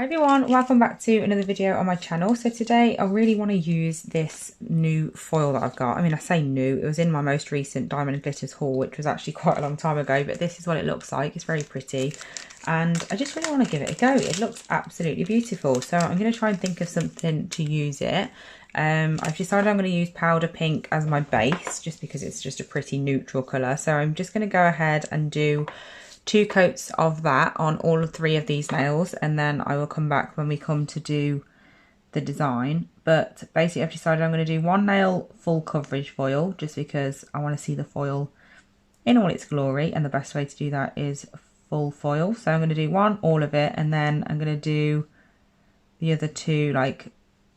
Hi everyone, welcome back to another video on my channel. So today I really want to use this new foil that I've got. I mean, I say new, it was in my most recent Diamond and Glitters haul, which was actually quite a long time ago, but this is what it looks like. It's very pretty and I just really want to give it a go. It looks absolutely beautiful. So I'm going to try and think of something to use it. I've decided I'm going to use powder pink as my base just because it's just a pretty neutral colour. So I'm just going to go ahead and do 2 coats of that on all 3 of these nails, and then I will come back when we come to do the design. But basically I've decided I'm going to do 1 nail full coverage foil just because I want to see the foil in all its glory, and the best way to do that is full foil. So I'm going to do all of it, and then I'm going to do the other 2, like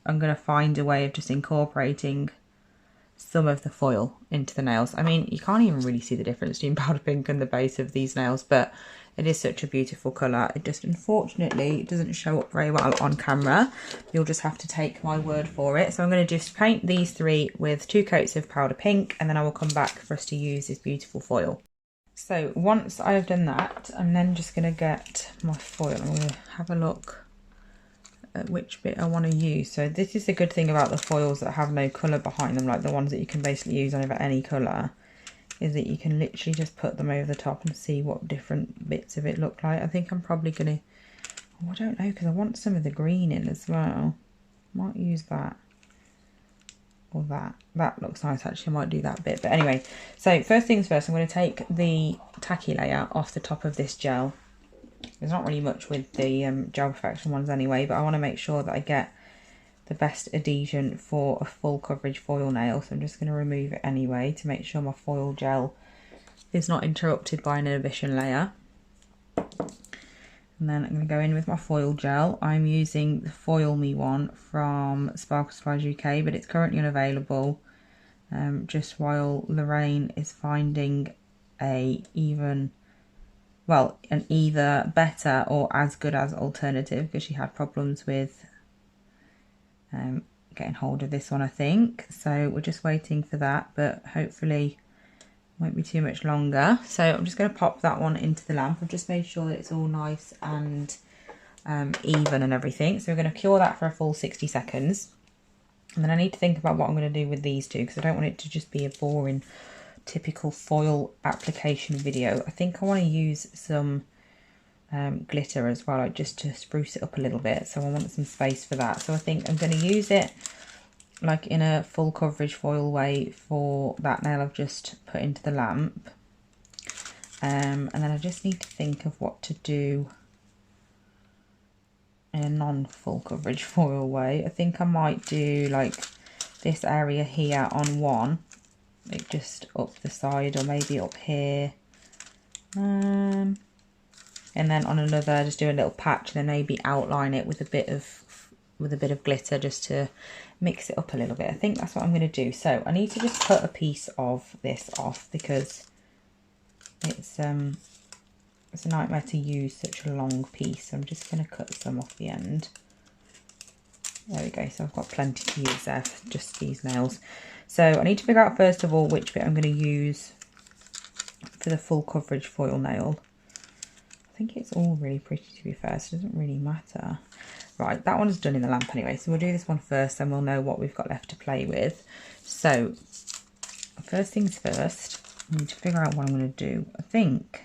I'm going to find a way of just incorporating some of the foil into the nails. I mean, you can't even really see the difference between powder pink and the base of these nails, but it is such a beautiful colour. It just unfortunately doesn't show up very well on camera. You'll just have to take my word for it. So I'm going to just paint these 3 with 2 coats of powder pink, and then I will come back for us to use this beautiful foil. So once I've done that, I'm then just going to get my foil. I'm going to have a look at which bit I want to use. So this is the good thing about the foils that have no colour behind them, like the ones that you can basically use over any colour, is that you can literally just put them over the top and see what different bits of it look like. I think I'm probably going to, oh, I don't know, because I want some of the green in as well. Might use that or that. That looks nice actually, I might do that bit. But anyway, so first things first, I'm going to take the tacky layer off the top of this gel. There's not really much with the Gel Perfection ones anyway, but I want to make sure that I get the best adhesion for a full coverage foil nail. So I'm just going to remove it anyway to make sure my foil gel is not interrupted by an inhibition layer. And then I'm going to go in with my foil gel. I'm using the Foil Me one from Sparkle Supplies UK, but it's currently unavailable just while Lorraine is finding an either better or as good as alternative, because she had problems with getting hold of this one, I think. So we're just waiting for that, but hopefully won't be too much longer. So I'm just going to pop that one into the lamp. I've just made sure that it's all nice and even and everything. So we're going to cure that for a full 60 seconds. And then I need to think about what I'm going to do with these 2, because I don't want it to just be a boring typical foil application video. I think I want to use some glitter as well, like just to spruce it up a little bit. So I want some space for that. So I think I'm going to use it like in a full coverage foil way for that nail I've just put into the lamp. And then I just need to think of what to do in a non-full coverage foil way. I think I might do like this area here on one, like just up the side, or maybe up here, and then on another just do a little patch, and then maybe outline it with a bit of glitter just to mix it up a little bit. I think that's what I'm going to do. So I need to just cut a piece of this off because it's a nightmare to use such a long piece. So I'm just going to cut some off the end. There we go. So I've got plenty to use there for just these nails. So I need to figure out first of all which bit I'm going to use for the full coverage foil nail. I think it's all really pretty, to be fair, so it doesn't really matter. Right, that one's done in the lamp anyway, so we'll do this one first and we'll know what we've got left to play with. So first things first, I need to figure out what I'm going to do. I think,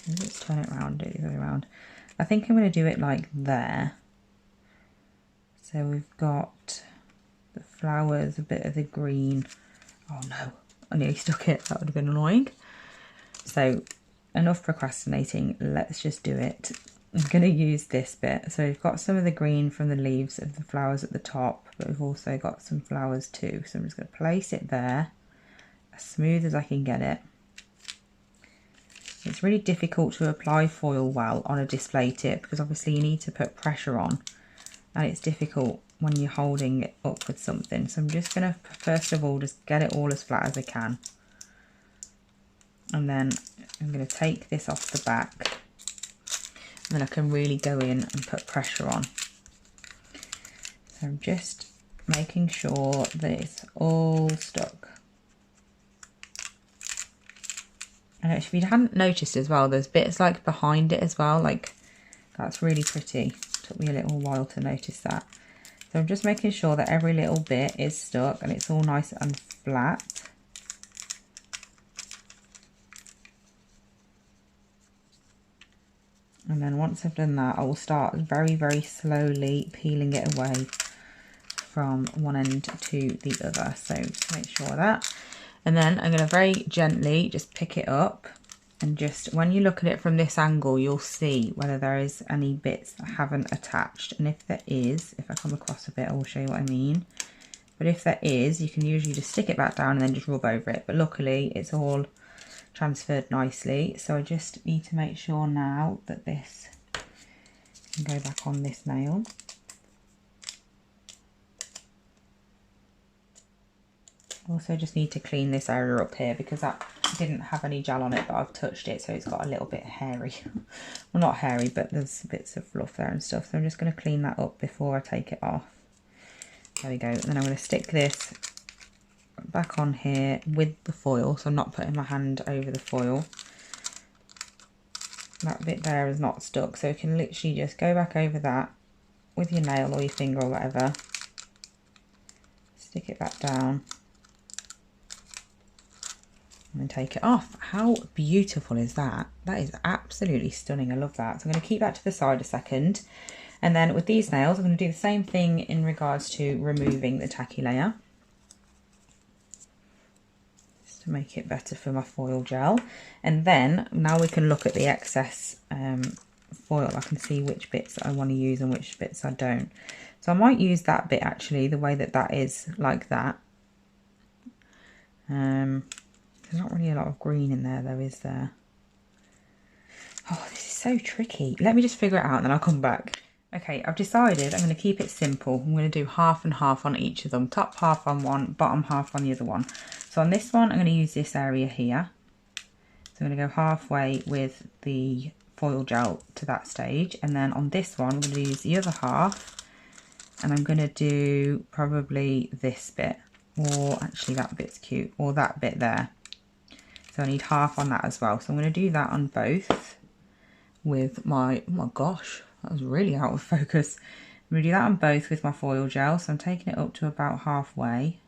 let's turn it around, do it the other way around. I think I'm going to do it like there. So we've got the flowers, a bit of the green. Oh no, I nearly stuck it. That would have been annoying. So enough procrastinating, let's just do it. I'm going to use this bit. So we've got some of the green from the leaves of the flowers at the top, but we've also got some flowers too. So I'm just going to place it there as smooth as I can get it. It's really difficult to apply foil well on a display tip because obviously you need to put pressure on, and it's difficult when you're holding it up with something. So I'm just going to first of all just get it all as flat as I can, and then I'm going to take this off the back, and then I can really go in and put pressure on. So I'm just making sure that it's all stuck. And if you hadn't noticed as well, there's bits like behind it as well, like that's really pretty. Took me a little while to notice that. So I'm just making sure that every little bit is stuck and it's all nice and flat. And then once I've done that, I will start very, very slowly peeling it away from one end to the other. So just make sure of that. And then I'm going to very gently just pick it up, and just when you look at it from this angle, you'll see whether there is any bits that haven't attached. And if there is, if I come across a bit, I will show you what I mean. But if there is, you can usually just stick it back down and then just rub over it. But luckily it's all transferred nicely. So I just need to make sure now that this can go back on this nail. Also just need to clean this area up here because that didn't have any gel on it, but I've touched it, so it's got a little bit hairy. Well, not hairy, but there's bits of fluff there and stuff. So I'm just going to clean that up before I take it off. There we go. And then I'm going to stick this back on here with the foil, so I'm not putting my hand over the foil. That bit there is not stuck, so you can literally just go back over that with your nail or your finger or whatever. Stick it back down. And then take it off. How beautiful is that? That is absolutely stunning. I love that. So I'm going to keep that to the side a second. And then with these nails, I'm going to do the same thing in regards to removing the tacky layer. Just to make it better for my foil gel. And then now we can look at the excess foil. I can see which bits I want to use and which bits I don't. So I might use that bit actually, the way that that is like that. There's not really a lot of green in there though, is there? Oh, this is so tricky. Let me just figure it out and then I'll come back. Okay, I've decided I'm going to keep it simple. I'm going to do half and half on each of them. Top half on one, bottom half on the other one. So on this one, I'm going to use this area here. So I'm going to go halfway with the foil gel to that stage. And then on this one, I'm going to use the other half. And I'm going to do probably this bit. Or actually that bit's cute. Or that bit there. So I need half on that as well. So I'm going to do that on both with my, oh my gosh, that was really out of focus. I'm going to do that on both with my foil gel. So I'm taking it up to about halfway.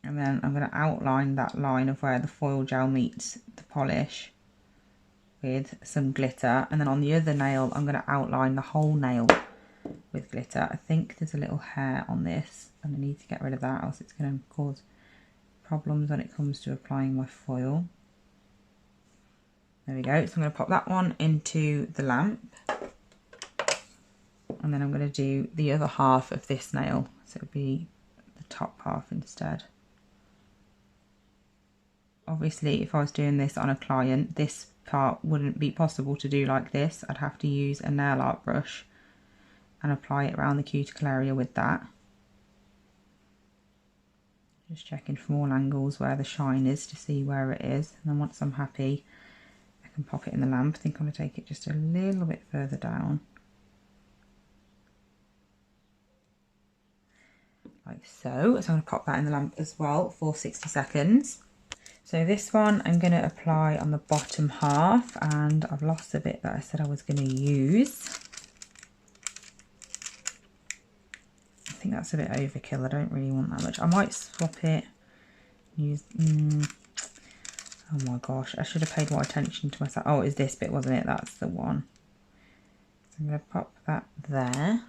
And then I'm going to outline that line of where the foil gel meets the polish with some glitter. And then on the other nail, I'm going to outline the whole nail with glitter. I think there's a little hair on this and I need to get rid of that, else it's going to cause problems when it comes to applying my foil. There we go. So I'm going to pop that one into the lamp and then I'm going to do the other half of this nail, so it would be the top half instead. Obviously if I was doing this on a client, this part wouldn't be possible to do like this. I'd have to use a nail art brush and apply it around the cuticle area with that. Just checking from all angles where the shine is to see where it is. And then once I'm happy, I can pop it in the lamp. I think I'm going to take it just a little bit further down. Like so. So I'm going to pop that in the lamp as well for 60 seconds. So this one I'm going to apply on the bottom half, and I've lost the bit that I said I was going to use. I think that's a bit overkill. I don't really want that much. I might swap it. Use. Oh my gosh, I should have paid more attention to myself. Oh, it was this bit, wasn't it? That's the one. So I'm going to pop that there.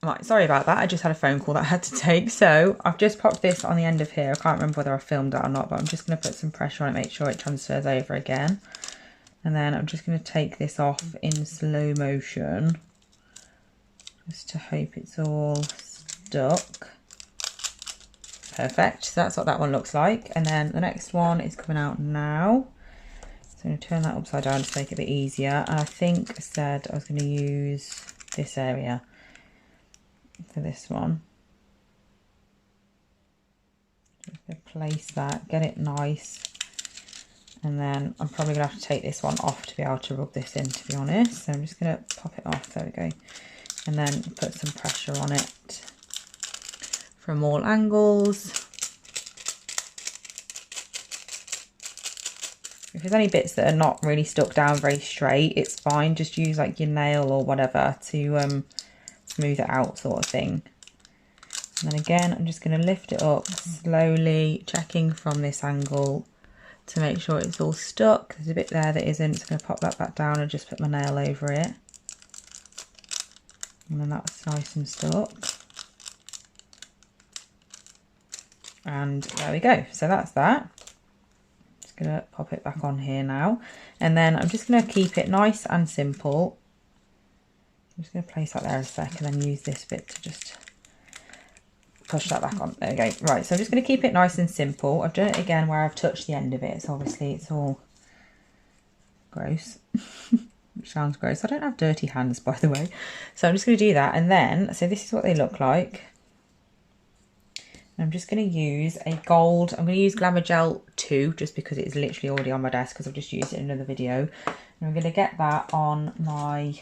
Right, sorry about that. I just had a phone call that I had to take. So I've just popped this on the end of here. I can't remember whether I filmed it or not, but I'm just going to put some pressure on it, make sure it transfers over again. And then I'm just going to take this off in slow motion, just to hope it's all stuck. Perfect. So that's what that one looks like. And then the next one is coming out now. So I'm going to turn that upside down to make it a bit easier. And I think I said I was going to use this area for this one. Just place that, get it nice. And then I'm probably going to have to take this one off to be able to rub this in, to be honest. So I'm just going to pop it off. There we go. And then put some pressure on it from all angles. If there's any bits that are not really stuck down very straight, it's fine. Just use like your nail or whatever to smooth it out, sort of thing. And then again, I'm just going to lift it up slowly, checking from this angle to make sure it's all stuck. There's a bit there that isn't, so I'm going to pop that back down and just put my nail over it. And then that's nice and stuck. And there we go. So that's that. Just going to pop it back on here now. And then I'm just going to keep it nice and simple. I'm just going to place that there a sec and then use this bit to just push that back on. There we go. Right, so I'm just going to keep it nice and simple. I've done it again where I've touched the end of it. So obviously it's all gross. Which sounds gross. I don't have dirty hands, by the way. So I'm just going to do that. And then, so this is what they look like. I'm just going to use a gold, I'm going to use Glamour Gel 2 just because it's literally already on my desk because I've just used it in another video. And I'm going to get that on my,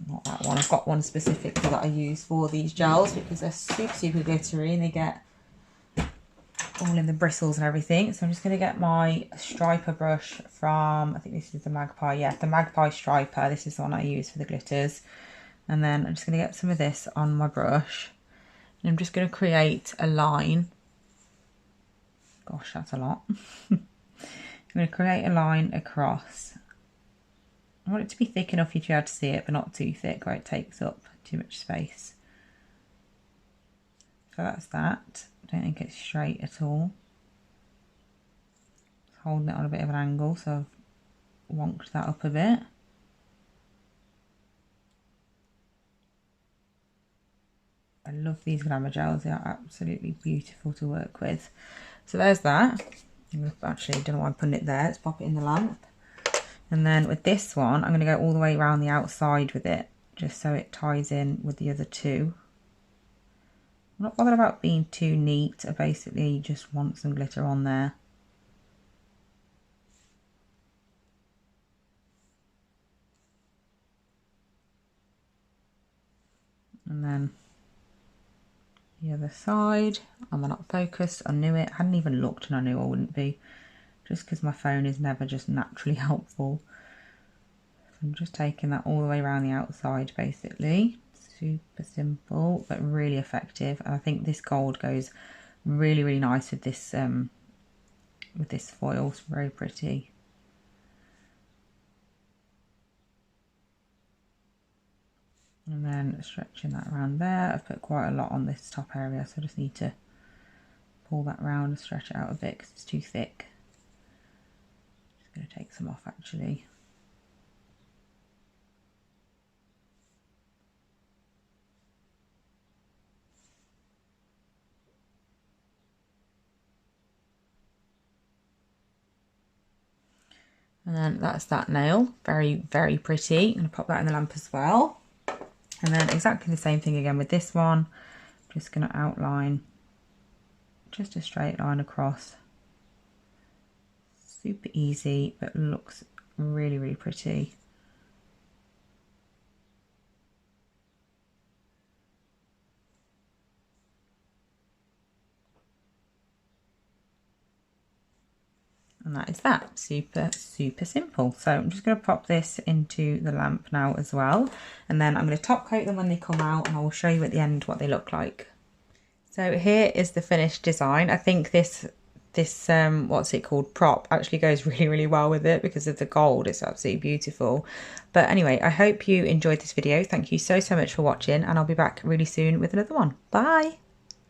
not that one, I've got one specifically that I use for these gels because they're super, super glittery and they get all in the bristles and everything. So I'm just going to get my striper brush from, I think this is the Magpie, yeah, the Magpie striper. This is the one I use for the glitters. And then I'm just going to get some of this on my brush. And I'm just going to create a line. Gosh, that's a lot. I'm going to create a line across. I want it to be thick enough for you to be able to see it, but not too thick where it takes up too much space. So that's that. I don't think it's straight at all. Just holding it on a bit of an angle, so I've wonked that up a bit. I love these Glamour gels, they are absolutely beautiful to work with. So there's that. Actually, don't know why I'm putting it there, let's pop it in the lamp. And then with this one, I'm going to go all the way around the outside with it, just so it ties in with the other two. I'm not bothered about being too neat, I basically just want some glitter on there. And then the other side. Am I not focused? I knew it. I hadn't even looked and I knew I wouldn't be. Just because my phone is never just naturally helpful. So I'm just taking that all the way around the outside basically. Super simple but really effective. And I think this gold goes really, really nice with this foil. It's very pretty. And then stretching that around there. I've put quite a lot on this top area, so I just need to pull that round and stretch it out a bit because it's too thick. Just going to take some off actually. And then that's that nail. Very, very pretty. I'm going to pop that in the lamp as well. And then exactly the same thing again with this one. Just going to outline just a straight line across. Super easy, but looks really, really pretty. And that is that. Super, super simple. So I'm just going to pop this into the lamp now as well. And then I'm going to top coat them when they come out and I will show you at the end what they look like. So here is the finished design. I think this what's it called, prop, actually goes really, really well with it because of the gold. It's absolutely beautiful. But anyway, I hope you enjoyed this video. Thank you so, so much for watching and I'll be back really soon with another one. Bye.